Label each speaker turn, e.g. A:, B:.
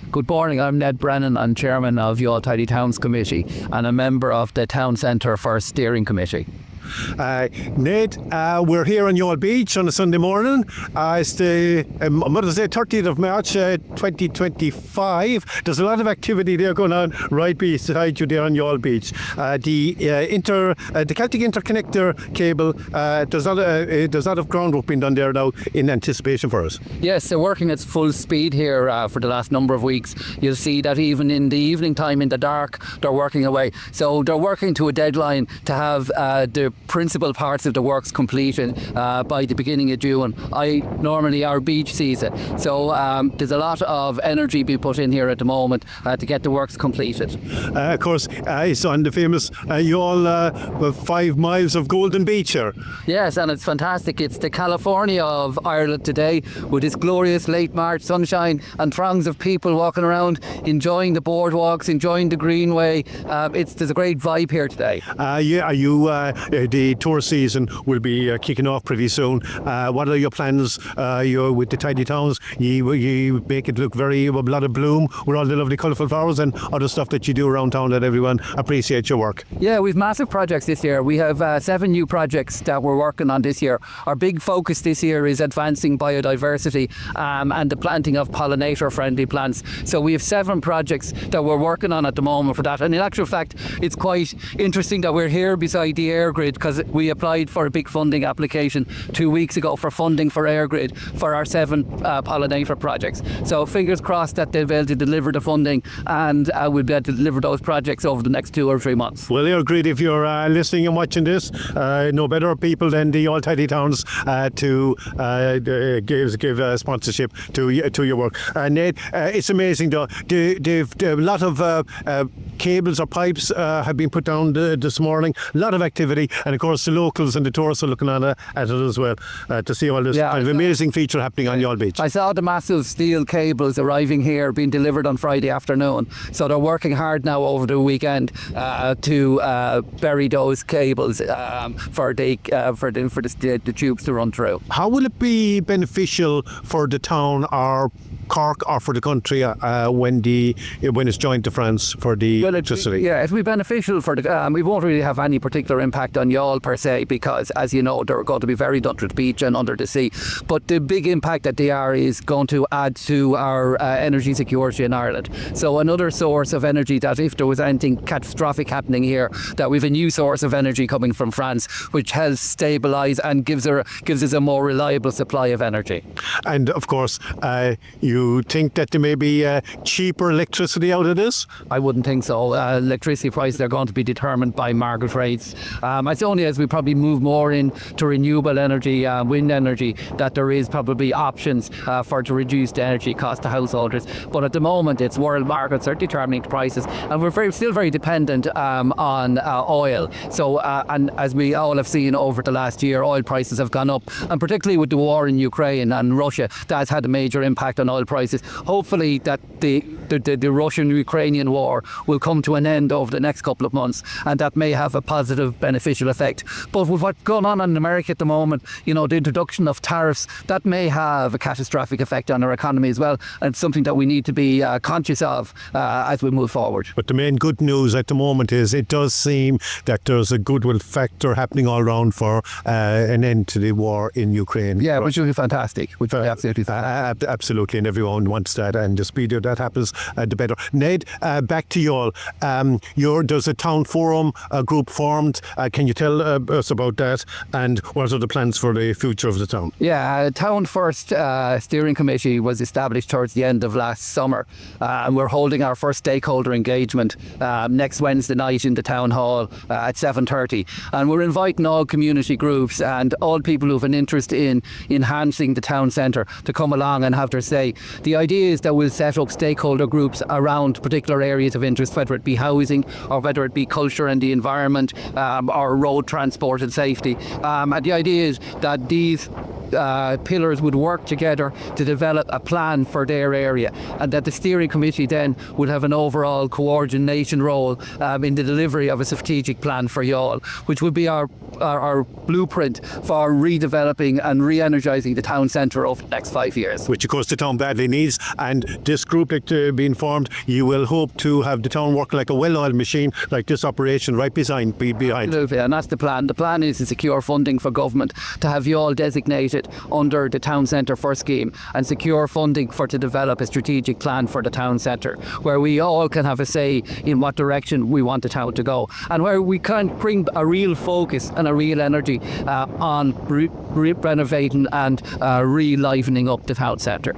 A: Good morning, I'm Ned Brennan. I'm Chairman of Youghal Tidy Towns Committee and a member of the Town Centre for Steering Committee.
B: Ned, we're here on Youghal Beach on a Sunday morning. It's the Mother's Day, 30th of March 2025. There's a lot of activity there going on right beside you there on Youghal Beach. The Celtic Interconnector cable, there's a lot of groundwork being done there now in anticipation for us.
A: Yes, they're working at full speed here for the last number of weeks. You'll see that even in the evening time, in the dark, they're working away. So they're working to a deadline to have the principal parts of the works completed by the beginning of June. Normally our beach season. So there's a lot of energy being put in here at the moment to get the works completed.
B: Of course, it's on the famous Youghal 5 miles of Golden Beach here.
A: Yes, and it's fantastic. It's the California of Ireland today, with this glorious late March sunshine and throngs of people walking around, enjoying the boardwalks, enjoying the greenway. There's a great vibe here today. The tour season will be kicking off pretty soon. What are your plans with the Tidy Towns? You make it look a lot of bloom with all the lovely colourful flowers and other stuff that you do around town that everyone appreciates your work. Yeah, we've massive projects this year. We have 7 new projects that we're working on this year. Our big focus this year is advancing biodiversity and the planting of pollinator-friendly plants. So we have 7 projects that we're working on at the moment for that. And in actual fact, it's quite interesting that we're here beside the EirGrid, because we applied for a big funding application 2 weeks ago for funding for EirGrid for our 7 pollinator projects. So fingers crossed that they'll be able to deliver the funding and we'll be able to deliver those projects over the next 2 or 3 months.
B: Well, EirGrid, if you're listening and watching this, no better people than the Youghal Tidy Towns to give sponsorship to your work. Ned, it's amazing though. A lot of cables or pipes have been put down this morning. A lot of activity, and of course the locals and the tourists are looking at it as well to see all this kind of amazing feature happening on Youghal Beach.
A: I saw the massive steel cables arriving here, being delivered on Friday afternoon. So they're working hard now over the weekend to bury those cables for the tubes to run through.
B: How will it be beneficial for the town or Cork or for the country when it's joined to France for the electricity?
A: It'll be beneficial for the. We won't really have any particular impact on Youghal per se, because, as you know, they're going to be very under the beach and under the sea. But the big impact that they are is going to add to our energy security in Ireland. So another source of energy, that if there was anything catastrophic happening here, that we've a new source of energy coming from France, which helps stabilise and gives us a more reliable supply of energy.
B: And of course, you think that there may be cheaper electricity out of this?
A: I wouldn't think so. Electricity prices are going to be determined by market rates. It's only as we probably move more into renewable energy, wind energy, that there is probably options to reduce the energy cost to householders. But at the moment, it's world markets are determining the prices, and we're still very dependent on oil. So, and as we all have seen over the last year, oil prices have gone up, and particularly with the war in Ukraine and Russia, that's had a major impact on oil prices. Hopefully that the Russian-Ukrainian war will come to an end over the next couple of months, and that may have a positive beneficial effect. But with what's going on in America at the moment, the introduction of tariffs, that may have a catastrophic effect on our economy as well, and something that we need to be conscious of as we move forward.
B: But the main good news at the moment is it does seem that there's a goodwill factor happening all around for an end to the war in Ukraine.
A: Yeah, which would be fantastic. Which would be absolutely fantastic.
B: Absolutely, and everyone wants that, and the speedier that happens, the better. Ned, back to Youghal. There's a town forum group formed. Can you tell us about that, and what are the plans for the future of the town?
A: Yeah, Town First Steering Committee was established towards the end of last summer, and we're holding our first stakeholder engagement next Wednesday night in the town hall at 7:30, and we're inviting all community groups and all people who have an interest in enhancing the town centre to come along and have their say. The idea is that we'll set up stakeholder groups around particular areas of interest, whether it be housing or whether it be culture and the environment or road transport and safety. And the idea is that these pillars would work together to develop a plan for their area, and that the steering committee then would have an overall coordination role in the delivery of a strategic plan for Youghal, which would be our blueprint for redeveloping and re-energising the town centre over the next 5 years.
B: Which of course the town badly needs, and this group being formed, you will hope to have the town work like a well-oiled machine, like this operation right behind.
A: Absolutely, and that's the plan. The plan is to secure funding for government to have Youghal designated under the town centre first scheme, and secure funding to develop a strategic plan for the town centre, where we all can have a say in what direction we want the town to go, and where we can bring a real focus and a real energy on renovating and re-livening up the town centre.